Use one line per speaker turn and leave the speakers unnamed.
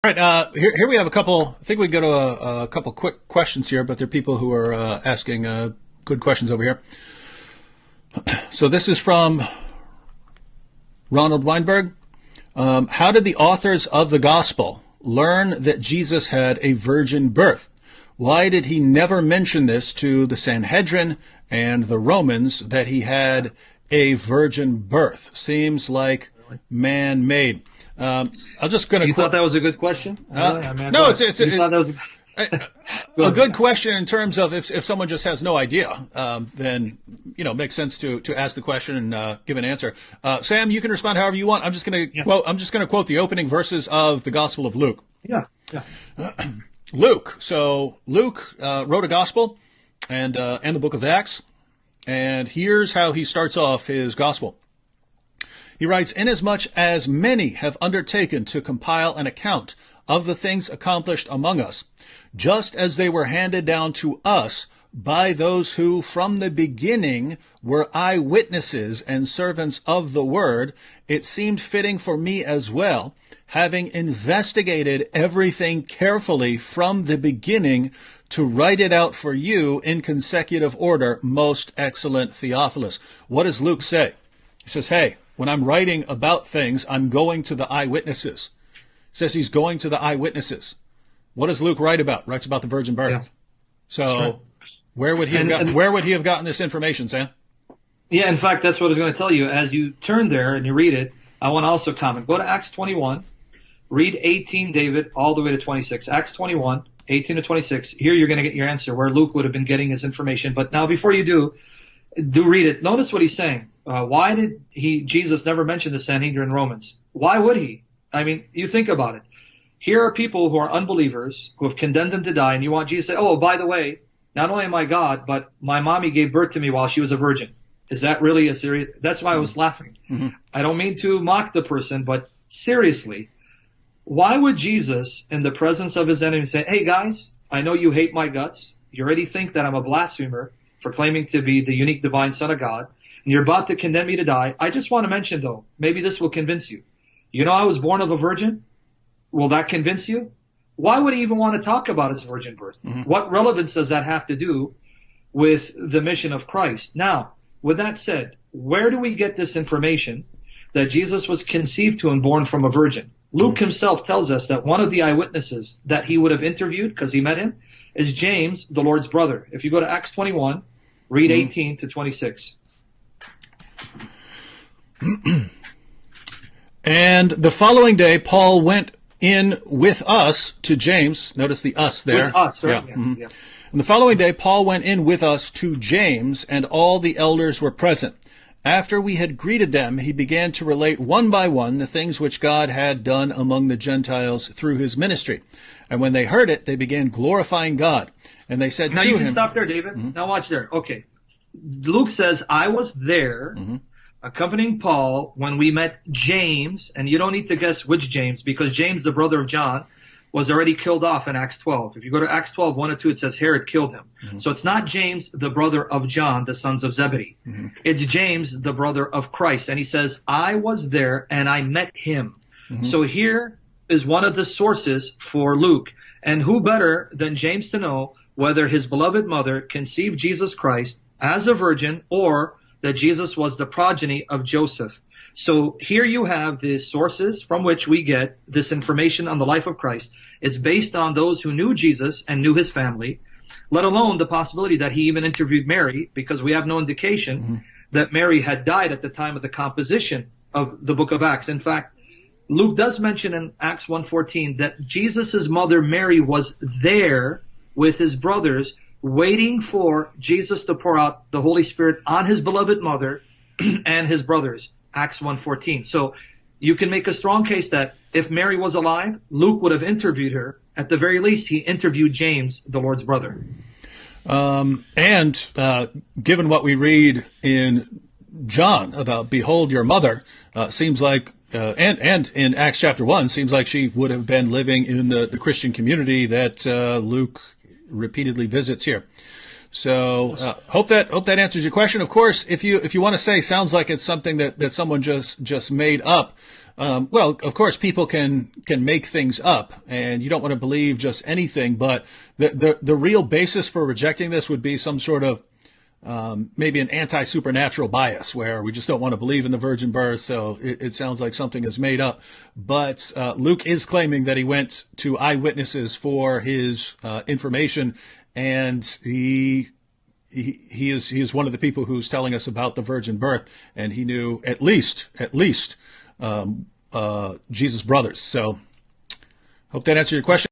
All right, here we have a couple. I think we can go to a couple quick questions here, but there are people who are asking good questions over here. So this is from Ronald Weinberg. How did the authors of the gospel learn that Jesus had a virgin birth? Why did he never mention this to the Sanhedrin and the Romans that he had a virgin birth? Seems like man-made. I'm just going to.
You thought that was a good question?
No, it's
thought that was
a good question in terms of if someone just has no idea, then it makes sense to ask the question and give an answer. Sam, you can respond however you want. I'm just going to quote the opening verses of the Gospel of Luke.
Yeah.
Luke. So Luke wrote a gospel and the book of Acts, and here's how he starts off his gospel. He writes, "Inasmuch as many have undertaken to compile an account of the things accomplished among us, just as they were handed down to us by those who from the beginning were eyewitnesses and servants of the word, it seemed fitting for me as well, having investigated everything carefully from the beginning, to write it out for you in consecutive order, most excellent Theophilus." What does Luke say? He says, hey, when I'm writing about things, I'm going to the eyewitnesses. He says he's going to the eyewitnesses. What does Luke write about? Writes about the virgin birth.
Yeah.
So
Sure.
where would he have gotten this information, Sam?
Yeah, in fact, that's what I was going to tell you. As you turn there and you read it, I want to also comment. Go to Acts 21, read 18, David, all the way to 26. Acts 21, 18 to 26. Here you're going to get your answer where Luke would have been getting his information. But now before you do read it. Notice what he's saying. Why did Jesus never mention the Sanhedrin Romans? Why would he? I mean, you think about it. Here are people who are unbelievers who have condemned him to die, and you want Jesus to say, oh, by the way, not only am I God, but my mommy gave birth to me while she was a virgin. Is that really a serious? That's why I was laughing.
Mm-hmm.
I don't mean to mock the person, but seriously, why would Jesus, in the presence of his enemies, say, hey guys, I know you hate my guts. You already think that I'm a blasphemer for claiming to be the unique divine Son of God, and you're about to condemn me to die. I just want to mention, though, maybe this will convince you. You know I was born of a virgin? Will that convince you? Why would he even want to talk about his virgin birth?
Mm-hmm.
What relevance does that have to do with the mission of Christ? Now, with that said, where do we get this information that Jesus was conceived to and born from a virgin? Luke himself tells us that one of the eyewitnesses that he would have interviewed, because he met him, is James, the Lord's brother. If you go to Acts 21, read 18 to 26.
And the following day, Paul went in with us to James. Notice the us there.
With us, right?
Yeah.
Yeah.
Mm-hmm.
Yeah.
And the following day, Paul went in with us to James, and all the elders were present. After we had greeted them, he began to relate one by one the things which God had done among the Gentiles through his ministry. And when they heard it, they began glorifying God. And they said
Now
to
you
him...
can stop there, David.
Mm-hmm.
Now watch there. Okay. Luke says, I was there accompanying Paul when we met James, and you don't need to guess which James, because James, the brother of John, was already killed off in Acts 12. If you go to Acts 12, 1 or 2, it says Herod killed him. So it's not James, the brother of John, the sons of Zebedee. It's James, the brother of Christ. And he says, I was there and I met him. So here is one of the sources for Luke. And who better than James to know whether his beloved mother conceived Jesus Christ as a virgin or that Jesus was the progeny of Joseph. So here you have the sources from which we get this information on the life of Christ. It's based on those who knew Jesus and knew his family, let alone the possibility that he even interviewed Mary, because we have no indication that Mary had died at the time of the composition of the book of Acts. In fact, Luke does mention in Acts 1:14 that Jesus' mother Mary was there with his brothers waiting for Jesus to pour out the Holy Spirit on his beloved mother and his brothers. Acts 1:14. So you can make a strong case that if Mary was alive, Luke would have interviewed her. At the very least, he interviewed James, the Lord's brother.
And given what we read in John about behold your mother, seems like, and in Acts chapter 1, seems like she would have been living in the Christian community that Luke repeatedly visits here. So hope that answers your question. Of course, if you want to say sounds like it's something that someone just made up, Well, of course, people can make things up, and you don't want to believe just anything. But the real basis for rejecting this would be some sort of maybe an anti-supernatural bias, where we just don't want to believe in the virgin birth. So it sounds like something is made up. But Luke is claiming that he went to eyewitnesses for his information, and he is one of the people who's telling us about the virgin birth, and he knew at least Jesus' brothers. So hope that answered your question.